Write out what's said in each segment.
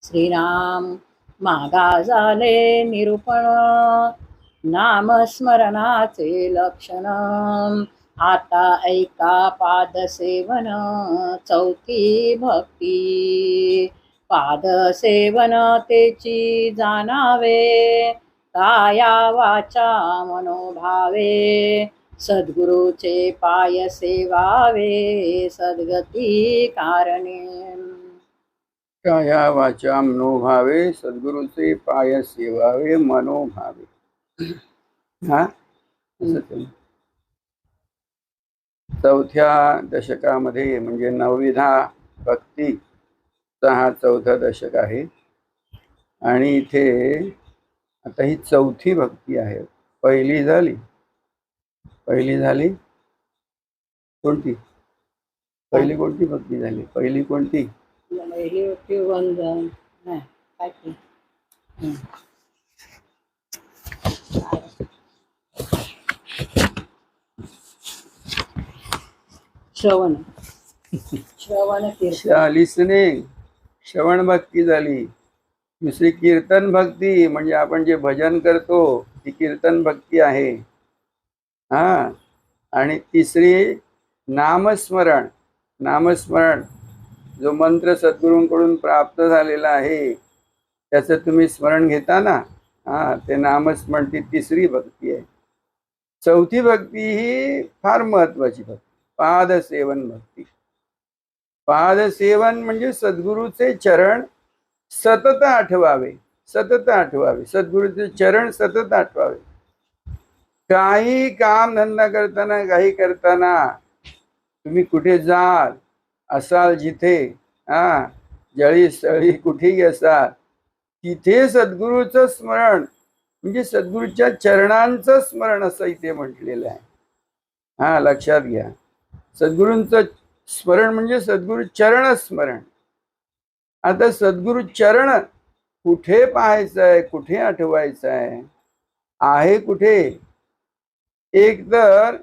श्रीराम मागा झाले निरूपण, नामस्मरणाचे लक्षण. आता ऐका पादसेवन, चौथी भक्ती. पादसेवन तेची जाणावे, काया वाचा मनोभावे. सद्गुरूचे पाय सेवावे, सद्गती कारणे. काया वाचा मनोभावे, सद्गुरूचे पाय सेवावे मनोभावे. हा चौथ्या दशकामध्ये म्हणजे नवविधा भक्तीचा हा चौथा दशक आहे. आणि इथे आता ही चौथी भक्ती आहे. पहिली झाली कोणती? पहिली कोणती भक्ती झाली? पहिली कोणती? लिसनिंग, श्रवण भक्ती झाली. दुसरी कीर्तन भक्ती, म्हणजे आपण जे भजन करतो ती कीर्तन भक्ती आहे. हा. आणि तिसरी नामस्मरण. नामस्मरण जो मंत्र सद्गुरूंकडून प्राप्त झालेला आहे त्याचं तुम्ही स्मरण घेता ना, ते नामस्मरण, ती तिसरी भक्ती आहे. चौथी भक्ती ही फार महत्वाची भक्ती, पादसेवन भक्ती. पादसेवन म्हणजे सद्गुरूचे चरण सतत आठवावे, सतत आठवावे, सद्गुरूचे चरण सतत आठवावे. काही काम धंदा करताना, काही करताना, तुम्ही कुठे जाल असाल, जिथे जळी स्थळी कुठेही असाल, तिथे सद्गुरूचं स्मरण म्हणजे सद्गुरूच्या चरणांचं स्मरण असं इथे म्हटलेलं आहे. लक्षात घ्या. सद्गुरूंचं स्मरण म्हणजे सद्गुरू चरण स्मरण. आता सद्गुरू चरण कुठे पाहायचं आहे, कुठे आठवायचं आहे कुठे? एक तर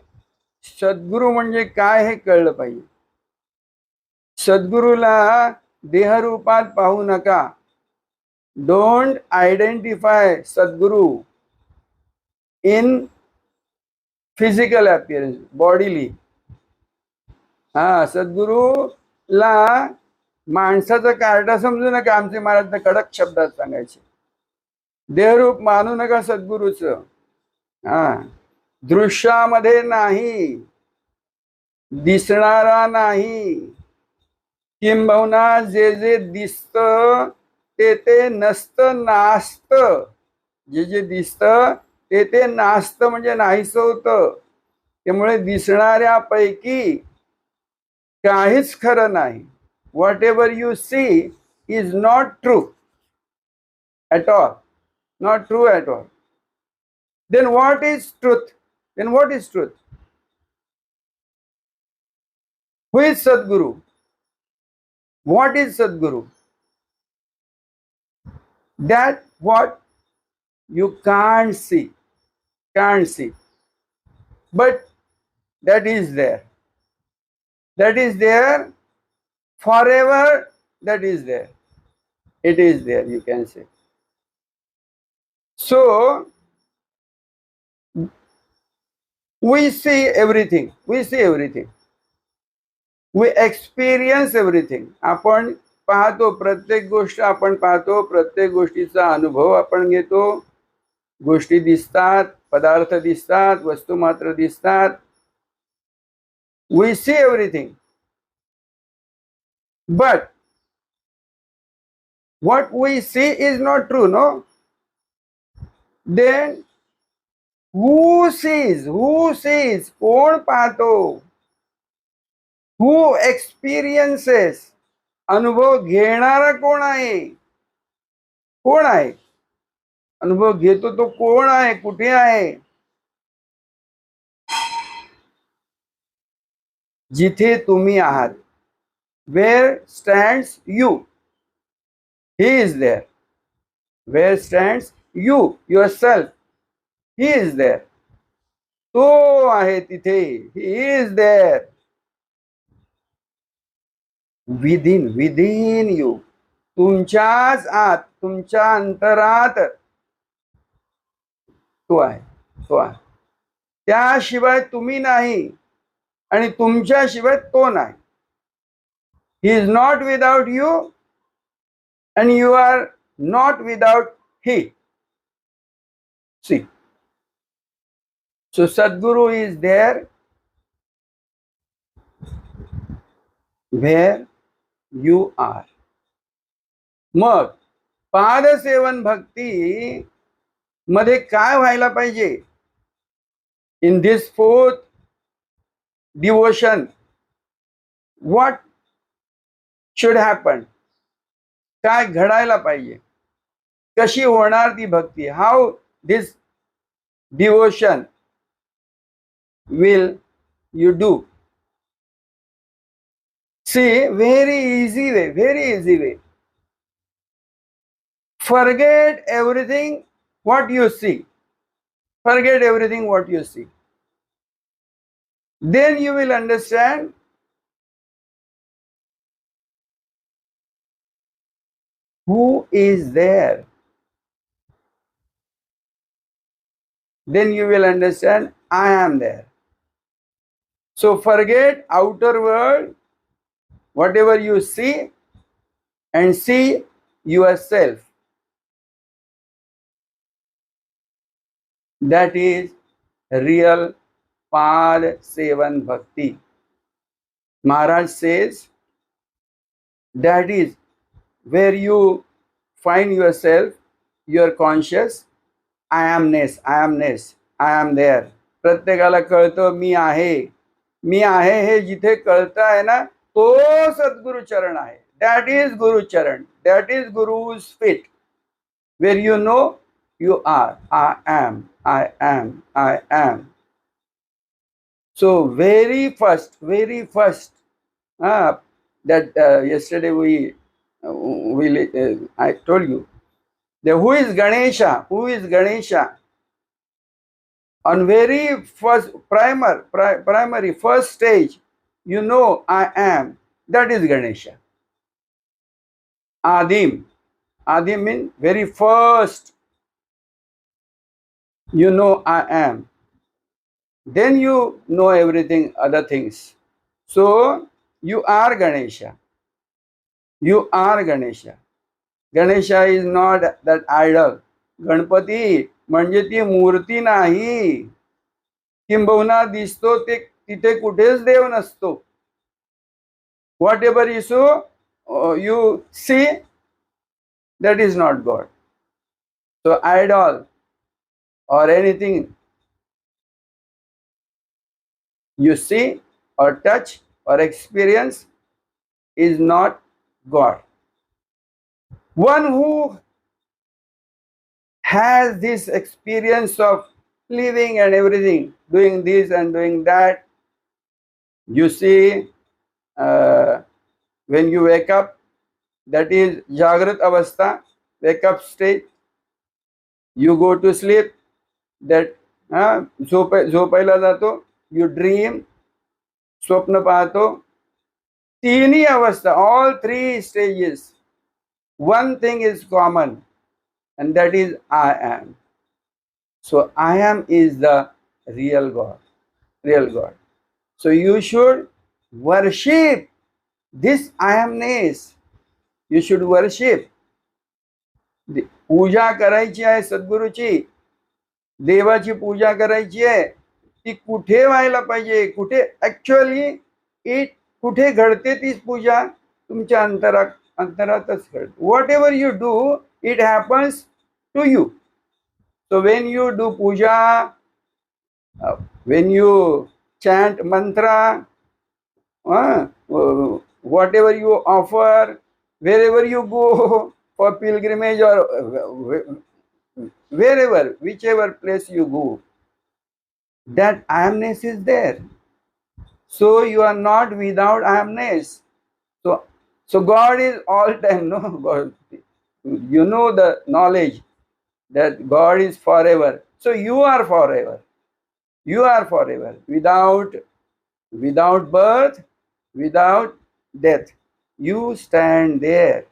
सद्गुरू म्हणजे काय हे कळलं पाहिजे. सद्गुरूला देहरूपात पाहू नका. Don't identify Sadhguru in physical appearance, bodily. सद्गुरूला माणसाचा कार्टा समजू नका. आमचे महाराज कडक शब्दात सांगायचे, देहरूप मानू नका सद्गुरूचं. दृश्यामध्ये नाही, दिसणारा नाही. किंबहुना जे जे दिसत ते नसत, नासत. जे जे दिसत ते नासत, म्हणजे नाहीस होत. त्यामुळे दिसणाऱ्यापैकी काहीच खरं नाही. Whatever you see is not true at all, not true at all. Then what is truth? Who is Sadguru? What is Sadguru? That what you can't see, but that is there. That is there forever. That is there. It is there, you can say. So we see everything. We experience everything. आपण पाहतो, प्रत्येक गोष्ट आपण पाहतो, प्रत्येक गोष्टीचा अनुभव आपण घेतो. गोष्टी दिसतात, पदार्थ दिसतात, वस्तू मात्र दिसतात. We see everything. But what we see is not true, no? Then who sees? कोण पाहतो? Who experiences? अनुभव घेणारा कोण आहे? अनुभव घेतो तो कोण आहे? कुठे आहे? जिथे तुम्ही आहात. Where stands you? He is there. Where stands you, yourself? He is there. तो आहे तिथे. He is there. Within you. तुमच्याच आत, तुमच्या अंतरात तो आहे, तो आहे. त्याशिवाय तुम्ही नाही आणि तुमच्याशिवाय तो नाही. He is not without you and you are not without he. See, so Sadguru is there where you are. मग पादसेवन भक्ती मध्ये काय व्हायला पाहिजे? In this fourth devotion what should happen? काय घडायला पाहिजे? कशी होणार ती भक्ती? How this devotion will you do? See, very easy way, very easy way. Forget everything what you see. Forget everything what you see. Then you will understand who is there. Then you will understand I am there. So forget outer world, whatever you see, and see yourself. That is real Pad Sevan Bhakti. Maharaj says that is where you find yourself, your conscious I amness, I amness, I am there. प्रत्येकाला कळतं मी आहे, मी आहे हे जिथे कळतं आहे ना, तो सद्गुरु चरण आहे. That is guru charan, that is guru's feet, where you know you are. I am, I am, I am. So very first, that yesterday I told you that who is Ganesha? Who is Ganesha? On very first primary first stage, you know I am. That is Ganesha. Adim. Adim means very first. You know I am. Then you know everything, other things. So you are Ganesha. You are Ganesha. Ganesha is not that idol. Ganpati म्हणजे ती मूर्ती नाही. किंबहुना दिसतो ते तिथे कुठेच देव नसतो. Whatever you see, that is not God. So idol or anything you see or touch or experience is not God. One who has this experience of living and everything, doing this and doing that, you see, when you wake up, that is Jagrat Avastha, wake up state. You go to sleep, that झोपायला जातो, you dream, स्वप्न पाहतो. तीनही अवस्था, all three stages, one thing is common, and that is I am. So I am is the real God, real God. So you should worship this I amness. You should worship. पूजा करायची आहे सद्गुरूची, देवाची पूजा करायची आहे. ती कुठे व्हायला पाहिजे? कुठे ऍक्च्युअली कुठे घडते ती पूजा? तुमच्या अंतरातच घडते. Whatever you do, it happens to you. So when you do puja, when you chant mantra, whatever you offer, wherever you go for pilgrimage or wherever, whichever place you go, that I-amness is there. So you are not without I-amness. So God is all time, no? God, you know the knowledge that God is forever. So you are forever. You are forever, without birth, without death. You stand there.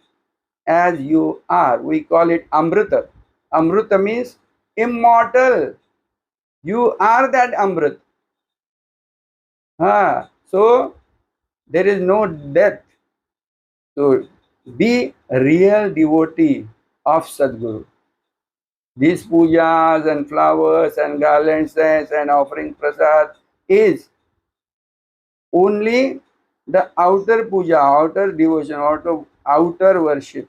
as you are. We call it Amrita. Amrita means immortal. You are that Amrit. So there is no death. So be a real devotee of Sadguru. These pujas and flowers and garlands and offering prasad is only the outer puja, outer devotion, outer worship.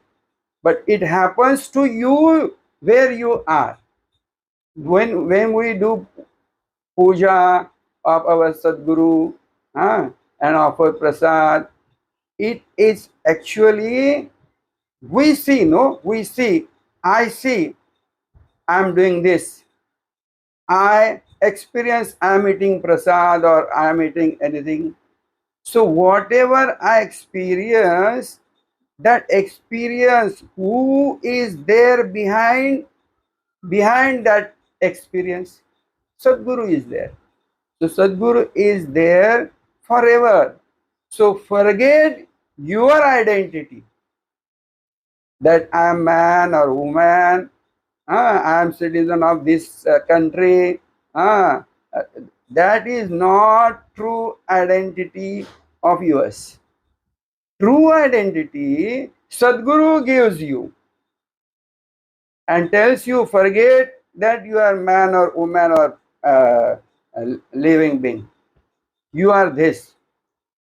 But it happens to you where you are. When we do puja of our Sadguru and offer prasad, it is actually, we see, no? We see, I see, I'm doing this. I experience I'm eating prasad or I'm eating anything. So whatever I experience, that experience, who is there behind that experience? Sadguru is there. So Sadguru is there forever. So forget your identity, that I am man or woman, I am citizen of this country. That is not true identity of yours. True identity, Sadguru gives you and tells you, forget that you are man or woman or a living being. You are this,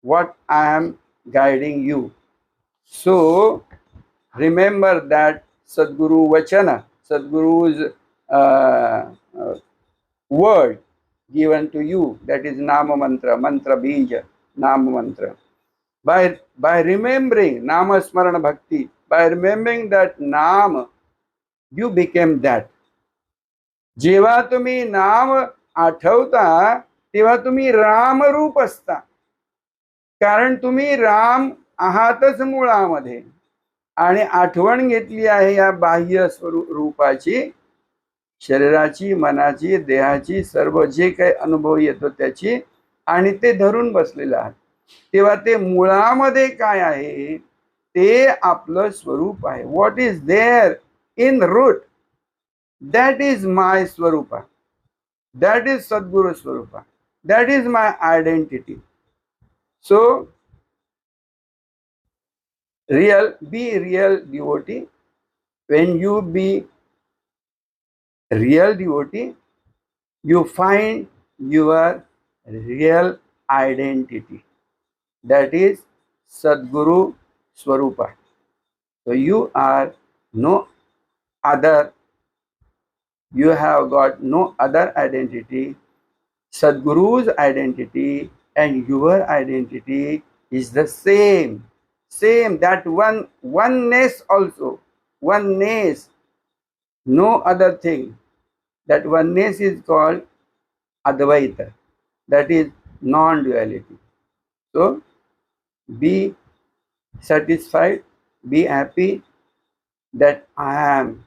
what I am guiding you. So remember that Sadguru Vachana, Sadguru's word given to you, that is Nama Mantra, Mantra Bija, Nama Mantra. By remembering Nama Smarana Bhakti, by remembering that Nam, you became that. जेव्हा तुम्ही नाम आठवता तेव्हा तुम्ही रामरूप असता, कारण तुम्ही राम आहातच मुळामध्ये आणि आठवण घेतली आहे या बाह्य रूपाची, शरीराची, मनाची, देहाची, सर्व जे काही अनुभव येतो त्याची, आणि ते धरून बसलेलं आहे. तेव्हा ते मुळामध्ये काय आहे ते आपलं स्वरूप आहे. What is there in root, that is my Swarupa, that is Sadguru Swarupa, that is my identity. So be real devotee. When you be real devotee, you find your real identity, that is Sadguru Swarupa. So you are no other, you have got no other identity. Sadguru's identity and your identity is the same. That oneness also. Oneness. No other thing. That oneness is called Advaita. That is non-duality. So be satisfied, be happy that I am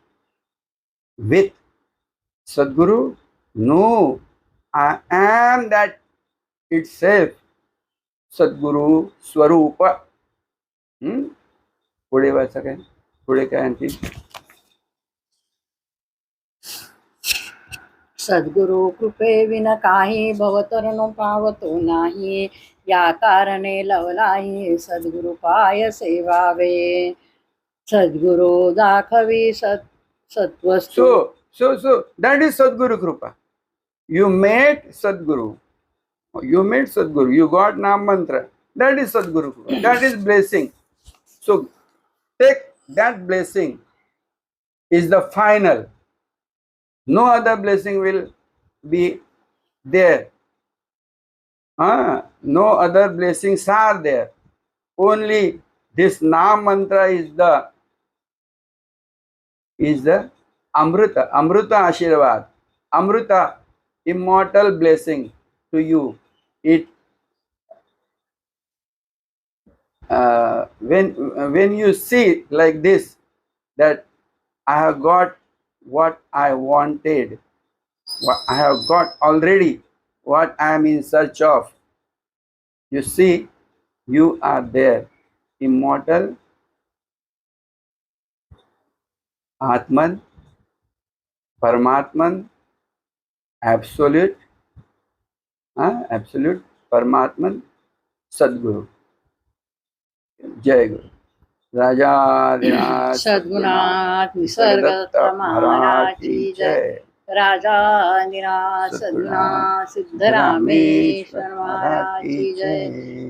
with Sadguru. No, I am that itself, Sadguru Swarupa. पुढे वाचा काय, पुढे काय आणखी. सद्गुरु कृपे win काही भवतरण पावतो नाही, या कारणे लवलाही सद्गुरु पाय सेवावे. सद्गुरु दाखवी सत्वस्तु. So that is Sadguru Krupa. You met Sadguru. You got Nam Mantra. That is Sadguru Krupa. That is blessing. So take that blessing, is the final. No other blessing will be there. No other blessings are there. Only this Nam Mantra is the Amrita Ashirvad, Amrita, immortal blessing to you. It when you see like this, that I have got what I wanted, I have got already what I am in search of. You see, you are there, immortal, Atman, परमात्मन, absolute, absolute परमात्मन, सद्गुरु. जय गुरु. राजाधिराज सद्गुणात निसर्गदत्त महाराज की जय. राजा eras सद्गुणा Siddharameshwar महाराज की जय.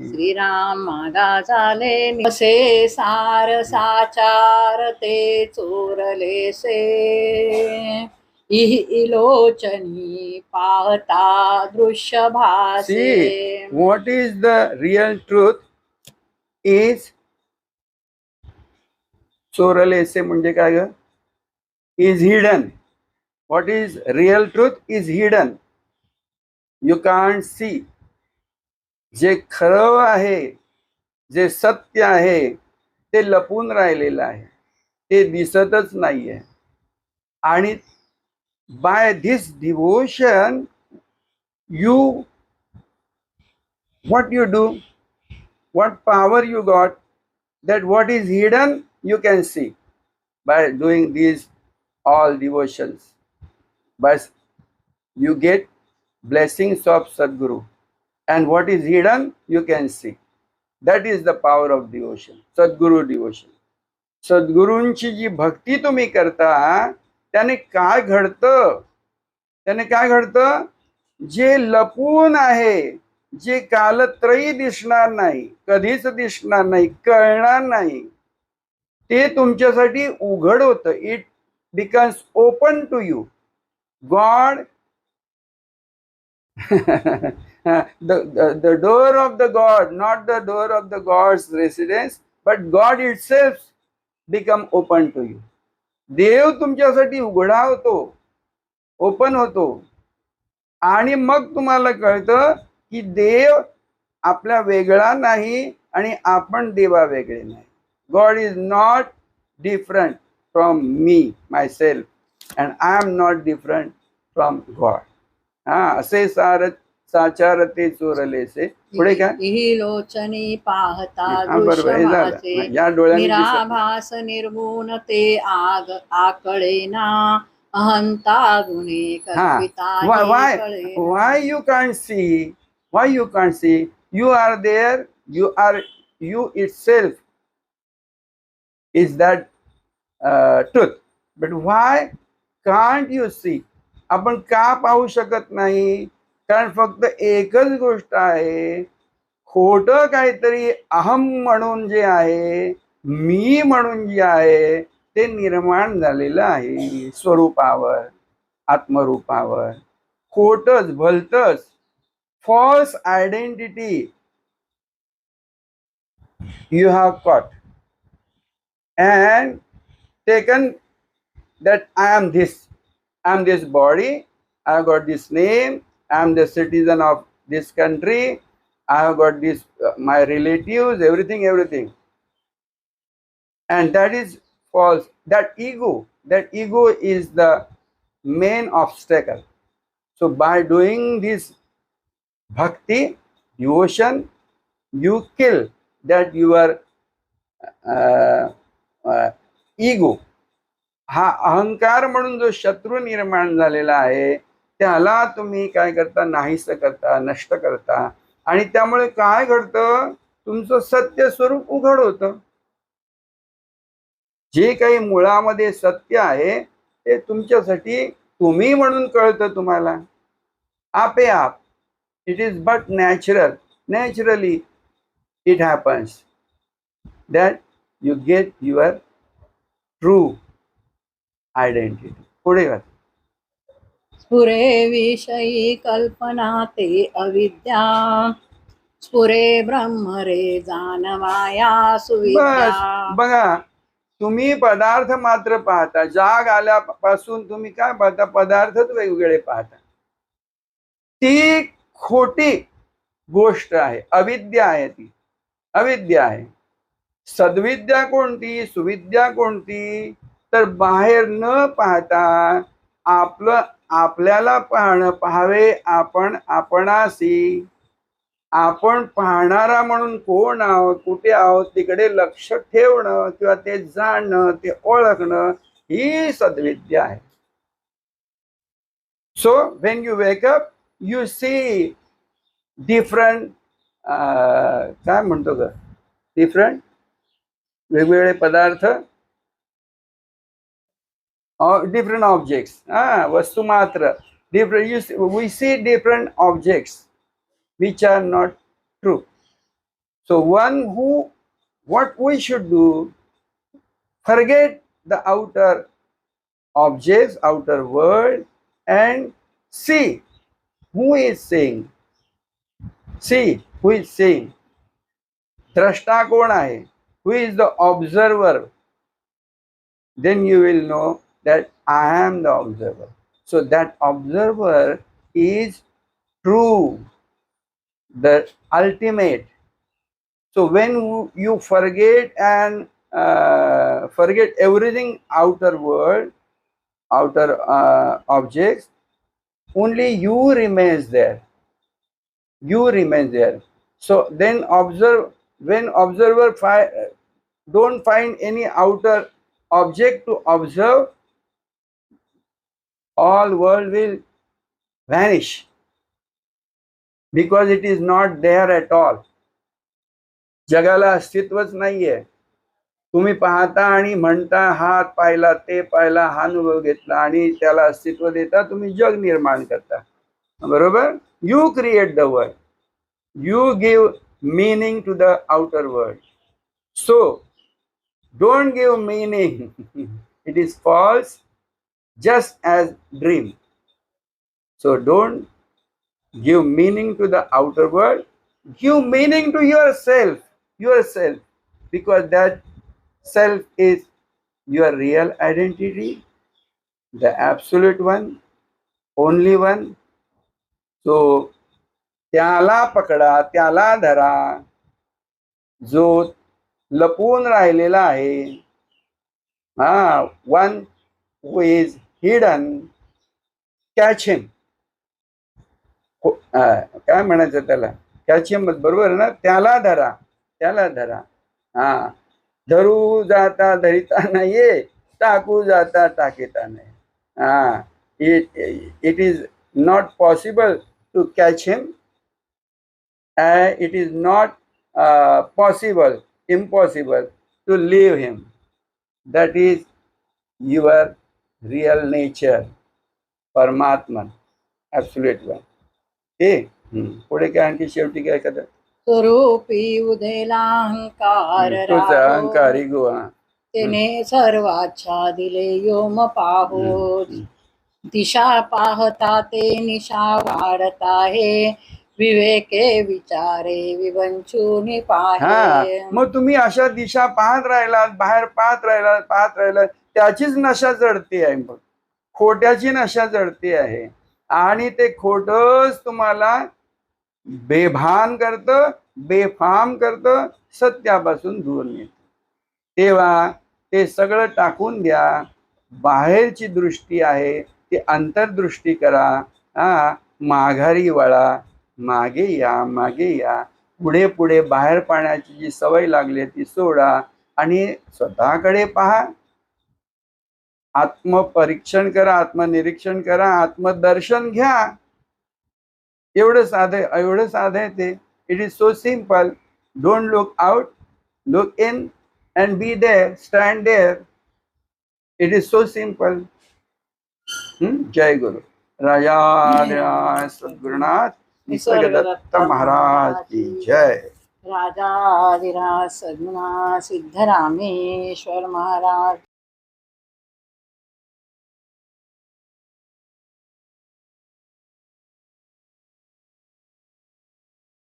श्रीराम मागा झाले असे सार साचार ते चोरलेसे. इलोचनी पाहता दृश्य भासे. See, what is the real truth is चोरलेसे म्हणजे काय ग? Is hidden. What is real truth is hidden. You can't see. जे खरं आहे, जे सत्य आहे ते लपून राहिलेलं आहे, ते दिसतच नाहीये. आणि by this devotion you what you do, what power you got, that what is hidden you can see by doing these all devotions. But you get blessings of Sadguru, and what is hidden you can see. That is the power of devotion, Sadguru devotion. सद्गुरूंची जी भक्ती तुम्ही करता त्याने काय घडतं, त्याने काय घडतं? जे लपून आहे, जे कालत्रयी दिसणार नाही, कधीच दिसणार नाही, कळणार नाही, ते तुमच्यासाठी उघड होतं. It becomes open to you. God the door of the God, not the door of the God's residence, but God itself become open to you. देव तुमच्यासाठी उघडा होतो, ओपन होतो. आणि मग तुम्हाला कळतं की देव आपला वेगळा नाही आणि आपण देवा वेगळे नाही. God is not different from me myself, and I am not different from God. असे साचार ते चोरलेसे. पुढे काय? लोचनी पाहता बरोबर, हे झालं. या डोळ्याने निराभास निर्गुण ते आग आकळेना अहंता गुणे कल्पिता. why you can't see? Why you can't see? You are there. You itself is that truth. But why can't you see? आपण का पाहू शकत नाही? कारण फक्त एकच गोष्ट आहे, खोटं काहीतरी अहम म्हणून जे आहे, मी म्हणून जे आहे ते निर्माण झालेलं आहे स्वरूपावर, आत्मरूपावर. खोटच भलतच, false identity you have caught and taken that I am this body, I have got this name, I am the citizen of this country, I have got this my relatives, everything, and that is false. That ego is the main obstacle. So by doing this bhakti devotion, you kill that your ego. हा अहंकार म्हणून जो शत्रू निर्माण झालेला आहे त्याला तुम्ही काय करता? नाहीसं करता, नष्ट करता. आणि त्यामुळे काय घडतं? तुमचं सत्य स्वरूप उघड होतं. जे काही मुळामध्ये सत्य आहे ते तुमच्यासाठी तुम्ही म्हणून कळतं तुम्हाला आपेआप. It is but naturally it happens that you get your true identity. पुढे वा. स्फुरे विषयी कल्पना ते अविद्या, स्फुरे ब्रह्म रे जानवाया सुविद्या. बघा, तुम्ही पदार्थ मात्र पाहता. जाग आल्यापासून तुम्ही काय पाहता? पदार्थच वेगवेगळे पाहता. ती खोटी गोष्ट आहे, अविद्या आहे. ती अविद्या आहे. सद्विद्या कोणती? सुविद्या कोणती? तर बाहेर न पाहता आपल्याला पाहावे आपण आपणासी. आपण पाहणारा म्हणून कोण आहोत, कुठे आहोत तिकडे लक्ष ठेवणं किंवा ते जाणणं, ते ओळखणं, ही सद्विद्या आहे. So when you wake up you see different, काय म्हणतो ग, डिफरंट वेगवेगळे पदार्थ, different objects, vastu matra, different, we see different objects which are not true. So what we should do, forget the outer objects, outer world, and see who is seeing. See who is seeing. Drashta kon hai, who is the observer. Then you will know that I am the observer. So that observer is true, the ultimate. So when you forget and forget everything, outer world, outer objects, only you remains there. You remain there. So then observe, when observer don't find any outer object to observe, all world will vanish because it is not there at all. जगाला अस्तित्वच नाहीये. तुम्ही पाहता आणि म्हणता हात पाहिला, ते पाहिला, हा अनुभव घेतला आणि त्याला अस्तित्व देता, तुम्ही जग निर्माण करता. बरोबर? You create the world, you give meaning to the outer world. So don't give meaning, it is false, just as dream. So don't give meaning to the outer world, give meaning to yourself, because that self is your real identity, the absolute one, only one. So त्याला पकडा, त्याला धरा, जो लपून राहिलेला आहे. One who is hidden, catch him. काय म्हणायचं त्याला, कॅच हिम, बरोबर ना. त्याला धरा, त्याला धरा. धरू जाता धरिता नाही, टाकू जाता टाकीता नाही. It is not possible to catch him. It is not possible, impossible to leave him. That is your real nature, परमात्मा, ॲब्सोल्यूट वन. पुढे काय आणखी शेवटी काय करतात, स्वरूपी उदेला अहंकार तोच अहंकारी गोवा तेने सर्वाच्छा दिले योम पाहो. दिशा पाहता ते निशा वाढत आहे, विवेके विचारे विवंचूनी पाहे. मग तुम्ही अशा दिशा पाहत राहिलात, बाहेर पाहत राहिलात, त्याचीच नशा जडते आहे. मग खोट्याची नशा जडते आहे आणि ते खोटच तुम्हाला बेभान करतं, बेफाम करतं, सत्यापासून दूर नेतं. तेव्हा ते सगळं टाकून द्या. बाहेरची दृष्टी आहे ती अंतर्दृष्टी करा. माघारी वळा, मागे या. पुढे बाहेर पाहण्याची जी सवय लागली ती सोडा आणि स्वतःकडे पहा. आत्मपरीक्षण करा, आत्मनिरीक्षण करा, आत्मदर्शन घ्या. एवढं साधं ते. It is so simple. Don't look out, look in and be there, stand there. It is so simple. जय गुरु. राजा सद्गुरुनाथ निसर्गदत्त महाराज की जय. राजाधिराज सद्गुरुनाथ सिद्धरामेश्वर महाराज